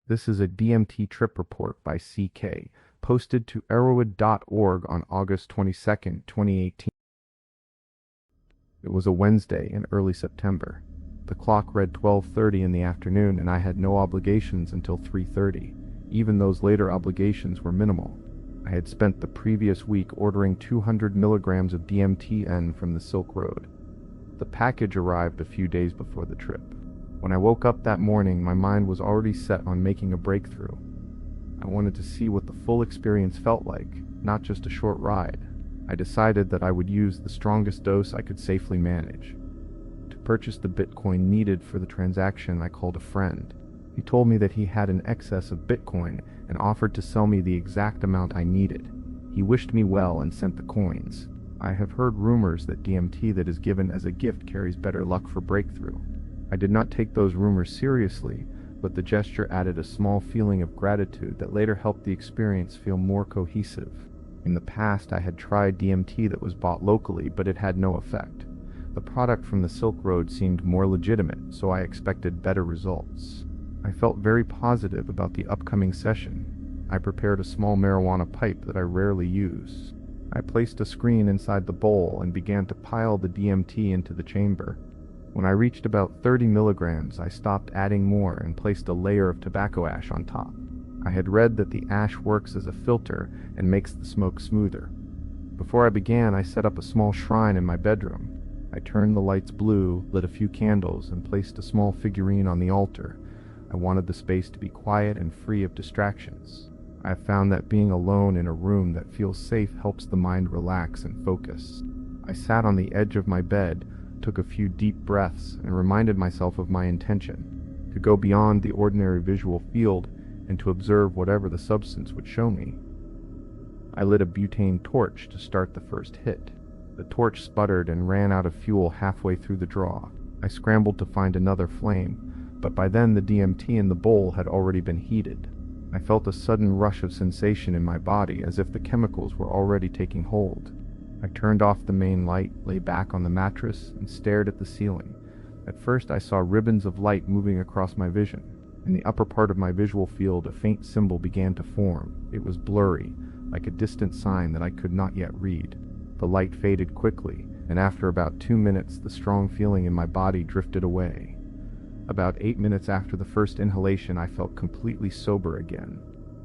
This is a DMT trip report by CK, posted to erowid.org on August 22nd, 2018. It was a Wednesday in early September. The clock read 12:30 in the afternoon and I had no obligations until 3:30. Even those later obligations were minimal. I had spent the previous week ordering 200 milligrams of DMTN from the Silk Road. The package arrived a few days before the trip. When I woke up that morning, my mind was already set on making a breakthrough. I wanted to see what the full experience felt like, not just a short ride. I decided that I would use the strongest dose I could safely manage. To purchase the Bitcoin needed for the transaction, I called a friend. He told me that he had an excess of Bitcoin and offered to sell me the exact amount I needed. He wished me well and sent the coins. I have heard rumors that DMT that is given as a gift carries better luck for breakthrough. I did not take those rumors seriously, but the gesture added a small feeling of gratitude that later helped the experience feel more cohesive. In the past, I had tried DMT that was bought locally, but it had no effect. The product from the Silk Road seemed more legitimate, so I expected better results. I felt very positive about the upcoming session. I prepared a small marijuana pipe that I rarely use. I placed a screen inside the bowl and began to pile the DMT into the chamber. When I reached about 30 milligrams, I stopped adding more and placed a layer of tobacco ash on top. I had read that the ash works as a filter and makes the smoke smoother. Before I began, I set up a small shrine in my bedroom. I turned the lights blue, lit a few candles, and placed a small figurine on the altar. I wanted the space to be quiet and free of distractions. I have found that being alone in a room that feels safe helps the mind relax and focus. I sat on the edge of my bed, took a few deep breaths, and reminded myself of my intention, to go beyond the ordinary visual field and to observe whatever the substance would show me. I lit a butane torch to start the first hit. The torch sputtered and ran out of fuel halfway through the draw. I scrambled to find another flame, but by then the DMT in the bowl had already been heated. I felt a sudden rush of sensation in my body, as if the chemicals were already taking hold. I turned off the main light, lay back on the mattress, and stared at the ceiling. At first I saw ribbons of light moving across my vision. In the upper part of my visual field, a faint symbol began to form. It was blurry, like a distant sign that I could not yet read. The light faded quickly, and after about 2 minutes, the strong feeling in my body drifted away. About 8 minutes after the first inhalation, I felt completely sober again.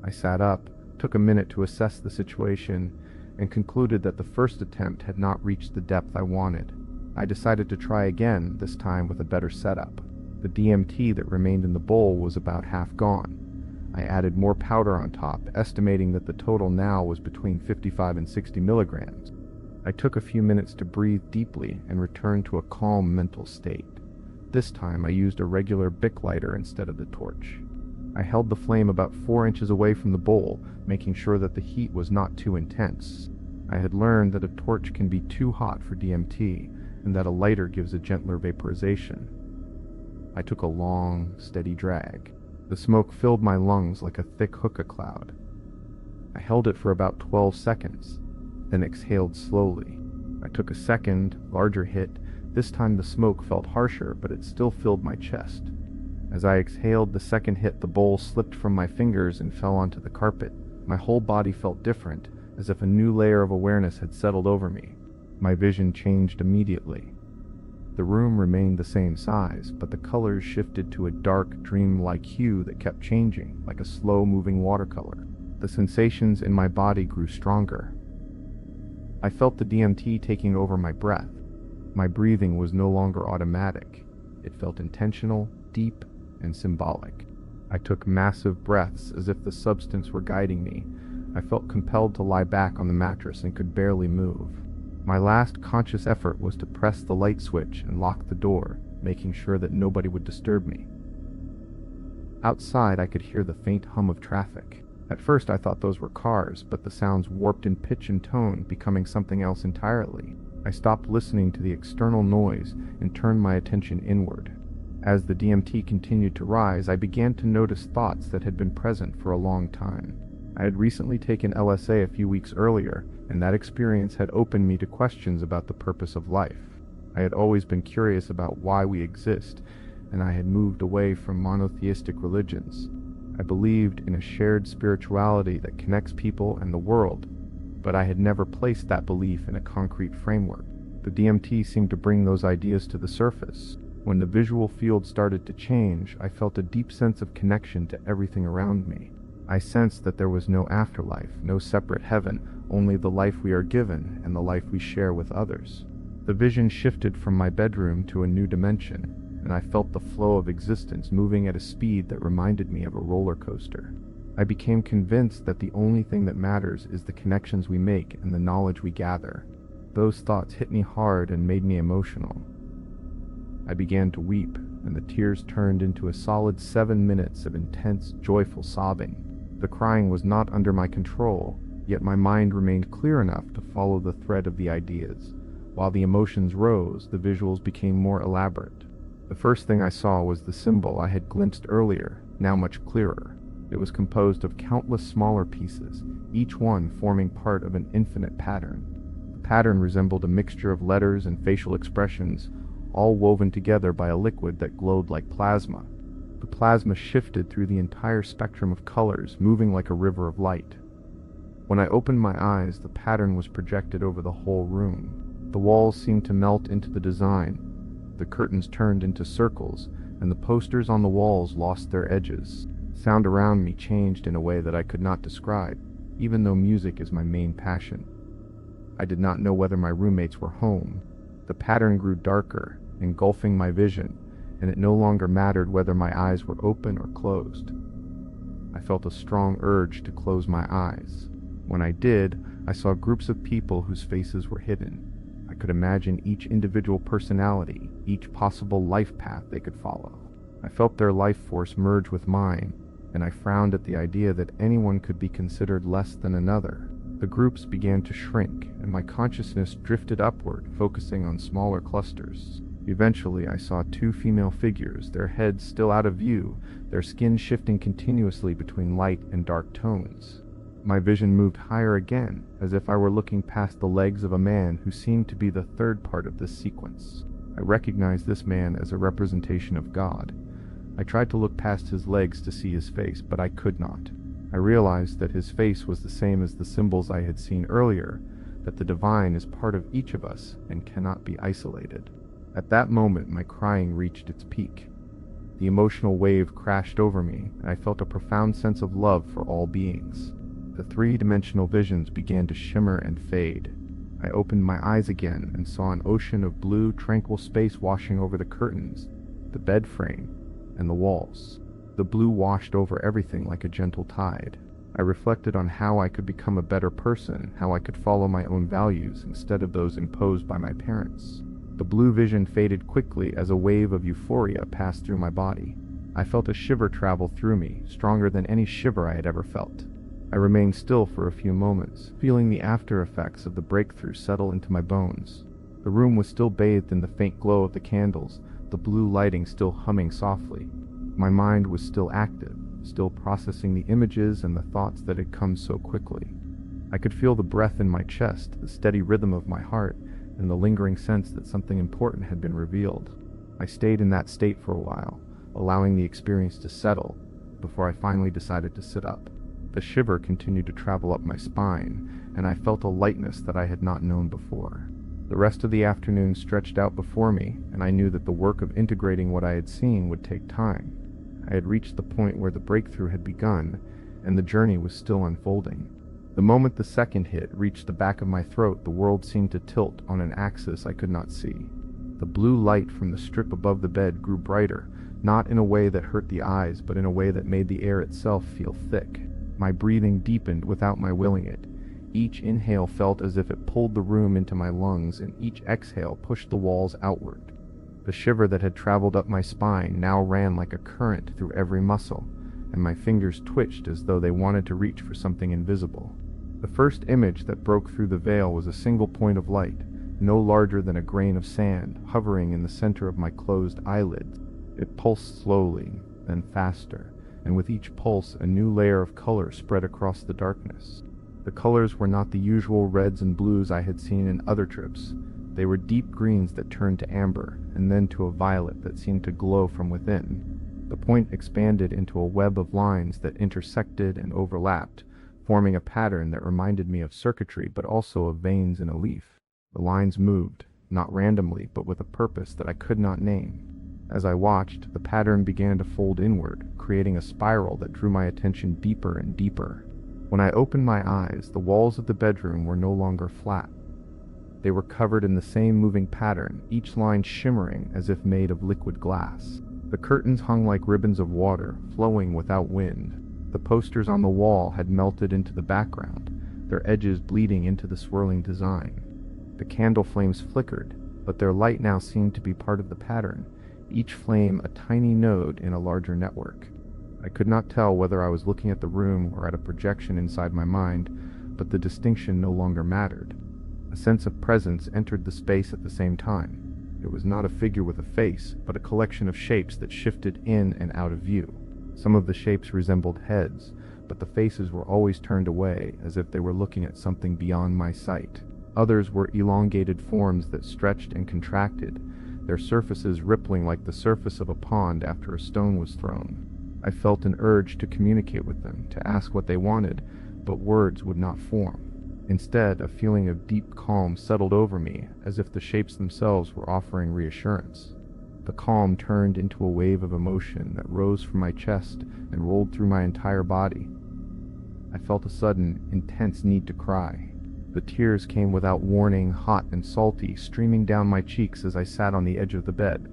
I sat up, took a minute to assess the situation, and concluded that the first attempt had not reached the depth I wanted. I decided to try again, this time with a better setup. The DMT that remained in the bowl was about half gone. I added more powder on top, estimating that the total now was between 55 and 60 milligrams. I took a few minutes to breathe deeply and returned to a calm mental state. This time I used a regular Bic lighter instead of the torch. I held the flame about 4 inches away from the bowl, making sure that the heat was not too intense. I had learned that a torch can be too hot for DMT, and that a lighter gives a gentler vaporization. I took a long, steady drag. The smoke filled my lungs like a thick hookah cloud. I held it for about 12 seconds, then exhaled slowly. I took a second, larger hit. This time the smoke felt harsher, but it still filled my chest. As I exhaled the second hit, the bowl slipped from my fingers and fell onto the carpet. My whole body felt different, as if a new layer of awareness had settled over me. My vision changed immediately. The room remained the same size, but the colors shifted to a dark, dream-like hue that kept changing, like a slow-moving watercolor. The sensations in my body grew stronger. I felt the DMT taking over my breath. My breathing was no longer automatic. It felt intentional, deep, and symbolic. I took massive breaths as if the substance were guiding me. I felt compelled to lie back on the mattress and could barely move. My last conscious effort was to press the light switch and lock the door, making sure that nobody would disturb me. Outside, I could hear the faint hum of traffic. At first I thought those were cars, but the sounds warped in pitch and tone, becoming something else entirely. I stopped listening to the external noise and turned my attention inward. As the DMT continued to rise, I began to notice thoughts that had been present for a long time. I had recently taken LSA a few weeks earlier, and that experience had opened me to questions about the purpose of life. I had always been curious about why we exist, and I had moved away from monotheistic religions. I believed in a shared spirituality that connects people and the world, but I had never placed that belief in a concrete framework. The DMT seemed to bring those ideas to the surface. When the visual field started to change, I felt a deep sense of connection to everything around me. I sensed that there was no afterlife, no separate heaven, only the life we are given and the life we share with others. The vision shifted from my bedroom to a new dimension, and I felt the flow of existence moving at a speed that reminded me of a roller coaster. I became convinced that the only thing that matters is the connections we make and the knowledge we gather. Those thoughts hit me hard and made me emotional. I began to weep, and the tears turned into a solid 7 minutes of intense, joyful sobbing. The crying was not under my control, yet my mind remained clear enough to follow the thread of the ideas. While the emotions rose, the visuals became more elaborate. The first thing I saw was the symbol I had glimpsed earlier, now much clearer. It was composed of countless smaller pieces, each one forming part of an infinite pattern. The pattern resembled a mixture of letters and facial expressions, all woven together by a liquid that glowed like plasma. The plasma shifted through the entire spectrum of colors, moving like a river of light. When I opened my eyes, the pattern was projected over the whole room. The walls seemed to melt into the design. The curtains turned into circles, and the posters on the walls lost their edges. Sound around me changed in a way that I could not describe, even though music is my main passion. I did not know whether my roommates were home. The pattern grew darker, engulfing my vision, and it no longer mattered whether my eyes were open or closed. I felt a strong urge to close my eyes. When I did, I saw groups of people whose faces were hidden. I could imagine each individual personality, each possible life path they could follow. I felt their life force merge with mine, and I frowned at the idea that anyone could be considered less than another. The groups began to shrink, and my consciousness drifted upward, focusing on smaller clusters. Eventually, I saw 2 female figures, their heads still out of view, their skin shifting continuously between light and dark tones. My vision moved higher again, as if I were looking past the legs of a man who seemed to be the third part of this sequence. I recognized this man as a representation of God. I tried to look past his legs to see his face, but I could not. I realized that his face was the same as the symbols I had seen earlier, that the divine is part of each of us and cannot be isolated. At that moment, my crying reached its peak. The emotional wave crashed over me, and I felt a profound sense of love for all beings. The 3-dimensional visions began to shimmer and fade. I opened my eyes again and saw an ocean of blue, tranquil space washing over the curtains, the bed frame, and the walls. The blue washed over everything like a gentle tide. I reflected on how I could become a better person, how I could follow my own values instead of those imposed by my parents. The blue vision faded quickly as a wave of euphoria passed through my body. I felt a shiver travel through me, stronger than any shiver I had ever felt. I remained still for a few moments, feeling the after effects of the breakthrough settle into my bones. The room was still bathed in the faint glow of the candles, the blue lighting still humming softly. My mind was still active, still processing the images and the thoughts that had come so quickly. I could feel the breath in my chest, the steady rhythm of my heart, and the lingering sense that something important had been revealed. I stayed in that state for a while, allowing the experience to settle, before I finally decided to sit up. The shiver continued to travel up my spine, and I felt a lightness that I had not known before. The rest of the afternoon stretched out before me, and I knew that the work of integrating what I had seen would take time. I had reached the point where the breakthrough had begun, and the journey was still unfolding. The moment the second hit reached the back of my throat, the world seemed to tilt on an axis I could not see. The blue light from the strip above the bed grew brighter, not in a way that hurt the eyes, but in a way that made the air itself feel thick. My breathing deepened without my willing it. Each inhale felt as if it pulled the room into my lungs, and each exhale pushed the walls outward. The shiver that had traveled up my spine now ran like a current through every muscle, and my fingers twitched as though they wanted to reach for something invisible. The first image that broke through the veil was a single point of light, no larger than a grain of sand, hovering in the center of my closed eyelids. It pulsed slowly, then faster, and with each pulse a new layer of color spread across the darkness. The colors were not the usual reds and blues I had seen in other trips. They were deep greens that turned to amber, and then to a violet that seemed to glow from within. The point expanded into a web of lines that intersected and overlapped, forming a pattern that reminded me of circuitry but also of veins in a leaf. The lines moved, not randomly, but with a purpose that I could not name. As I watched, the pattern began to fold inward, creating a spiral that drew my attention deeper and deeper. When I opened my eyes, the walls of the bedroom were no longer flat. They were covered in the same moving pattern, each line shimmering as if made of liquid glass. The curtains hung like ribbons of water, flowing without wind. The posters on the wall had melted into the background, their edges bleeding into the swirling design. The candle flames flickered, but their light now seemed to be part of the pattern, each flame a tiny node in a larger network. I could not tell whether I was looking at the room or at a projection inside my mind, but the distinction no longer mattered. A sense of presence entered the space at the same time. It was not a figure with a face, but a collection of shapes that shifted in and out of view. Some of the shapes resembled heads, but the faces were always turned away, as if they were looking at something beyond my sight. Others were elongated forms that stretched and contracted, their surfaces rippling like the surface of a pond after a stone was thrown. I felt an urge to communicate with them, to ask what they wanted, but words would not form. Instead, a feeling of deep calm settled over me, as if the shapes themselves were offering reassurance. The calm turned into a wave of emotion that rose from my chest and rolled through my entire body. I felt a sudden, intense need to cry. The tears came without warning, hot and salty, streaming down my cheeks as I sat on the edge of the bed.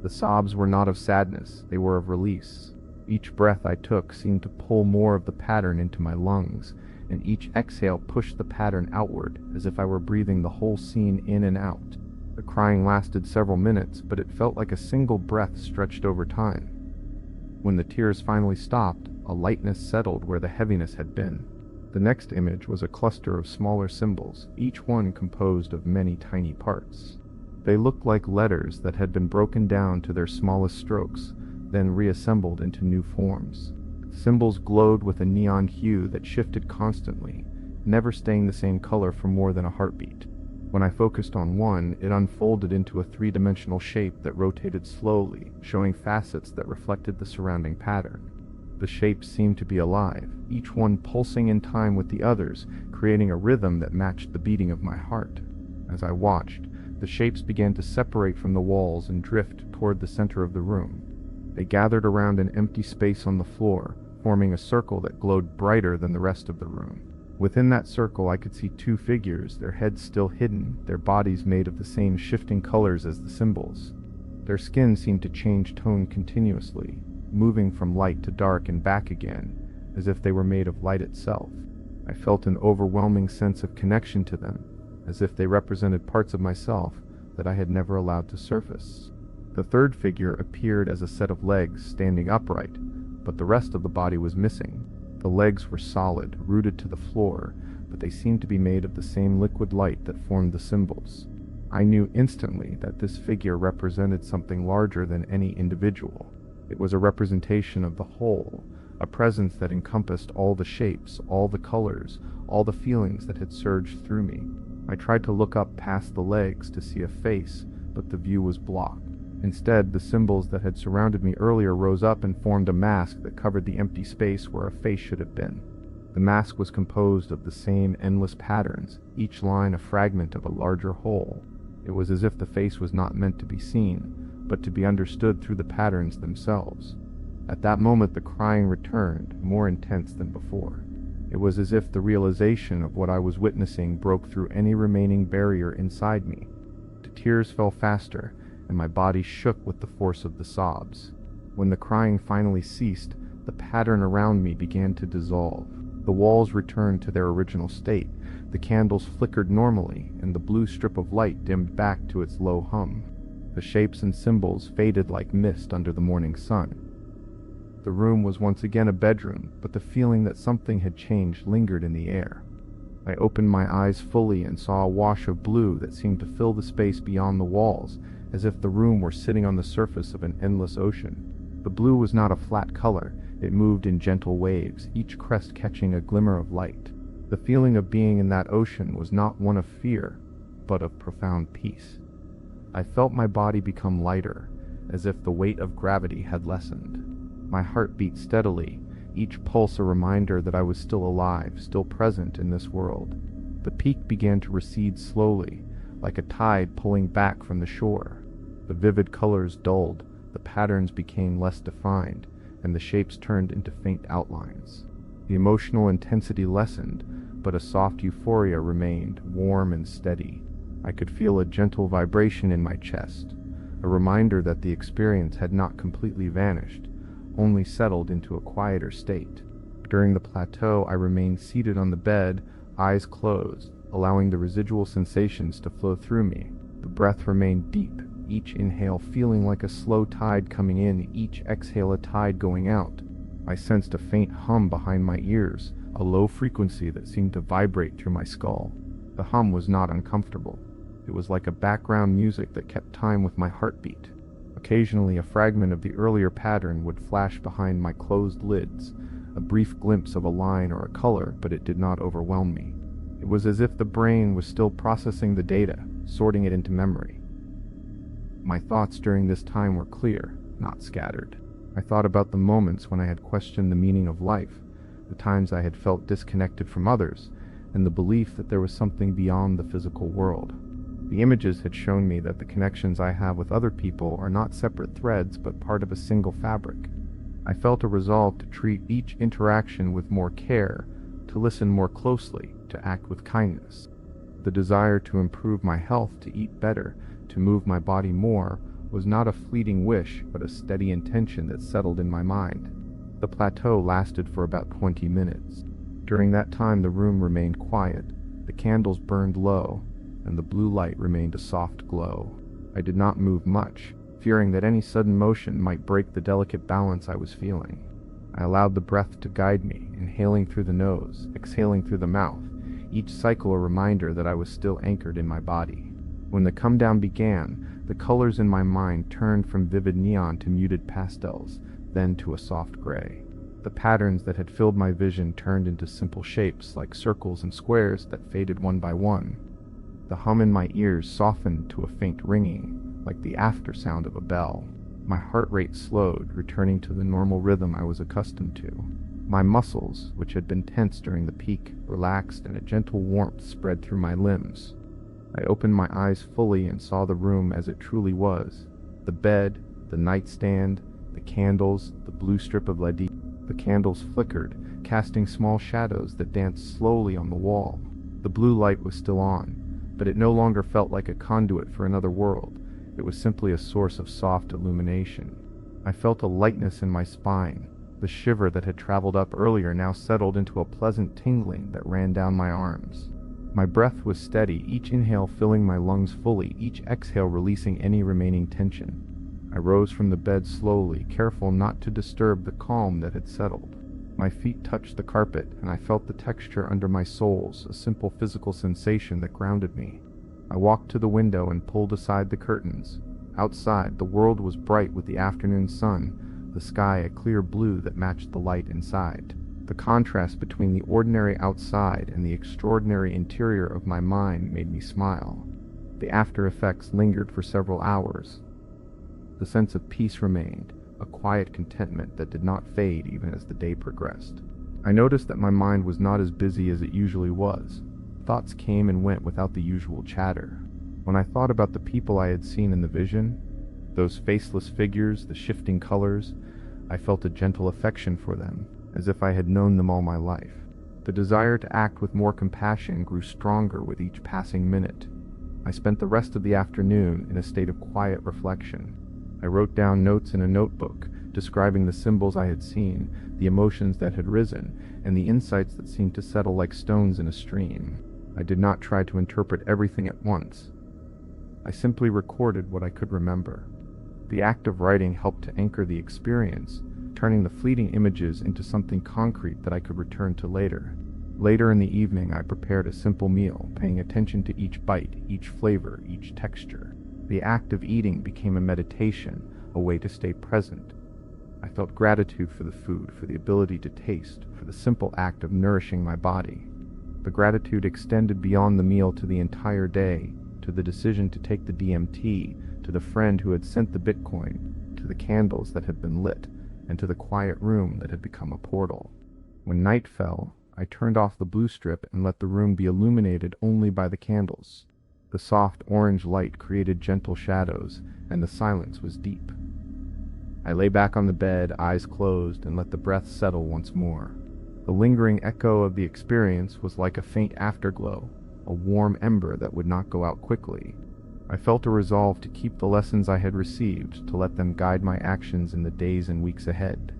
The sobs were not of sadness, they were of release. Each breath I took seemed to pull more of the pattern into my lungs, and each exhale pushed the pattern outward, as if I were breathing the whole scene in and out. The crying lasted several minutes, but it felt like a single breath stretched over time. When the tears finally stopped, a lightness settled where the heaviness had been. The next image was a cluster of smaller symbols, each one composed of many tiny parts. They looked like letters that had been broken down to their smallest strokes, then reassembled into new forms. Symbols glowed with a neon hue that shifted constantly, never staying the same color for more than a heartbeat. When I focused on one, it unfolded into a three-dimensional shape that rotated slowly, showing facets that reflected the surrounding pattern. The shapes seemed to be alive, each one pulsing in time with the others, creating a rhythm that matched the beating of my heart. As I watched, the shapes began to separate from the walls and drift toward the center of the room. They gathered around an empty space on the floor, forming a circle that glowed brighter than the rest of the room. Within that circle I could see two figures, their heads still hidden, their bodies made of the same shifting colors as the symbols. Their skin seemed to change tone continuously, moving from light to dark and back again, as if they were made of light itself. I felt an overwhelming sense of connection to them, as if they represented parts of myself that I had never allowed to surface. The third figure appeared as a set of legs standing upright, but the rest of the body was missing. The legs were solid, rooted to the floor, but they seemed to be made of the same liquid light that formed the symbols. I knew instantly that this figure represented something larger than any individual. It was a representation of the whole, a presence that encompassed all the shapes, all the colors, all the feelings that had surged through me. I tried to look up past the legs to see a face, but the view was blocked. Instead, the symbols that had surrounded me earlier rose up and formed a mask that covered the empty space where a face should have been. The mask was composed of the same endless patterns, each line a fragment of a larger whole. It was as if the face was not meant to be seen, but to be understood through the patterns themselves. At that moment the crying returned, more intense than before. It was as if the realization of what I was witnessing broke through any remaining barrier inside me. The tears fell faster, and my body shook with the force of the sobs. When the crying finally ceased, the pattern around me began to dissolve. The walls returned to their original state, the candles flickered normally, and the blue strip of light dimmed back to its low hum. The shapes and symbols faded like mist under the morning sun. The room was once again a bedroom, but the feeling that something had changed lingered in the air. I opened my eyes fully and saw a wash of blue that seemed to fill the space beyond the walls, as if the room were sitting on the surface of an endless ocean. The blue was not a flat color, it moved in gentle waves, each crest catching a glimmer of light. The feeling of being in that ocean was not one of fear, but of profound peace. I felt my body become lighter, as if the weight of gravity had lessened. My heart beat steadily, each pulse a reminder that I was still alive, still present in this world. The peak began to recede slowly, like a tide pulling back from the shore. The vivid colors dulled, the patterns became less defined, and the shapes turned into faint outlines. The emotional intensity lessened, but a soft euphoria remained, warm and steady. I could feel a gentle vibration in my chest, a reminder that the experience had not completely vanished, only settled into a quieter state. During the plateau, I remained seated on the bed, eyes closed, allowing the residual sensations to flow through me. The breath remained deep, each inhale feeling like a slow tide coming in, each exhale a tide going out. I sensed a faint hum behind my ears, a low frequency that seemed to vibrate through my skull. The hum was not uncomfortable. It was like a background music that kept time with my heartbeat. Occasionally, a fragment of the earlier pattern would flash behind my closed lids, a brief glimpse of a line or a color, but it did not overwhelm me. It was as if the brain was still processing the data, sorting it into memory. My thoughts during this time were clear, not scattered. I thought about the moments when I had questioned the meaning of life, the times I had felt disconnected from others, and the belief that there was something beyond the physical world. The images had shown me that the connections I have with other people are not separate threads but part of a single fabric. I felt a resolve to treat each interaction with more care, to listen more closely, to act with kindness. The desire to improve my health, to eat better, to move my body more, was not a fleeting wish but a steady intention that settled in my mind. The plateau lasted for about 20 minutes. During that time the room remained quiet, the candles burned low, and the blue light remained a soft glow. I did not move much, fearing that any sudden motion might break the delicate balance I was feeling. I allowed the breath to guide me, inhaling through the nose, exhaling through the mouth, each cycle a reminder that I was still anchored in my body. When the come-down began, the colors in my mind turned from vivid neon to muted pastels, then to a soft gray. The patterns that had filled my vision turned into simple shapes like circles and squares that faded one by one. The hum in my ears softened to a faint ringing, like the after-sound of a bell. My heart rate slowed, returning to the normal rhythm I was accustomed to. My muscles, which had been tense during the peak, relaxed and a gentle warmth spread through my limbs. I opened my eyes fully and saw the room as it truly was. The bed, the nightstand, the candles, the blue strip of LED. The candles flickered, casting small shadows that danced slowly on the wall. The blue light was still on, but it no longer felt like a conduit for another world. It was simply a source of soft illumination. I felt a lightness in my spine. The shiver that had traveled up earlier now settled into a pleasant tingling that ran down my arms. My breath was steady, each inhale filling my lungs fully, each exhale releasing any remaining tension. I rose from the bed slowly, careful not to disturb the calm that had settled. My feet touched the carpet, and I felt the texture under my soles, a simple physical sensation that grounded me. I walked to the window and pulled aside the curtains. Outside, the world was bright with the afternoon sun, the sky a clear blue that matched the light inside. The contrast between the ordinary outside and the extraordinary interior of my mind made me smile. The after effects lingered for several hours. The sense of peace remained, a quiet contentment that did not fade even as the day progressed. I noticed that my mind was not as busy as it usually was. Thoughts came and went without the usual chatter. When I thought about the people I had seen in the vision, those faceless figures, the shifting colors, I felt a gentle affection for them, as if I had known them all my life. The desire to act with more compassion grew stronger with each passing minute. I spent the rest of the afternoon in a state of quiet reflection. I wrote down notes in a notebook, describing the symbols I had seen, the emotions that had risen, and the insights that seemed to settle like stones in a stream. I did not try to interpret everything at once. I simply recorded what I could remember. The act of writing helped to anchor the experience, turning the fleeting images into something concrete that I could return to later. Later in the evening, I prepared a simple meal, paying attention to each bite, each flavor, each texture. The act of eating became a meditation, a way to stay present. I felt gratitude for the food, for the ability to taste, for the simple act of nourishing my body. The gratitude extended beyond the meal to the entire day, to the decision to take the DMT, to the friend who had sent the Bitcoin, to the candles that had been lit, and to the quiet room that had become a portal. When night fell, I turned off the blue strip and let the room be illuminated only by the candles. The soft orange light created gentle shadows, and the silence was deep. I lay back on the bed, eyes closed, and let the breath settle once more. The lingering echo of the experience was like a faint afterglow, a warm ember that would not go out quickly. I felt a resolve to keep the lessons I had received, to let them guide my actions in the days and weeks ahead.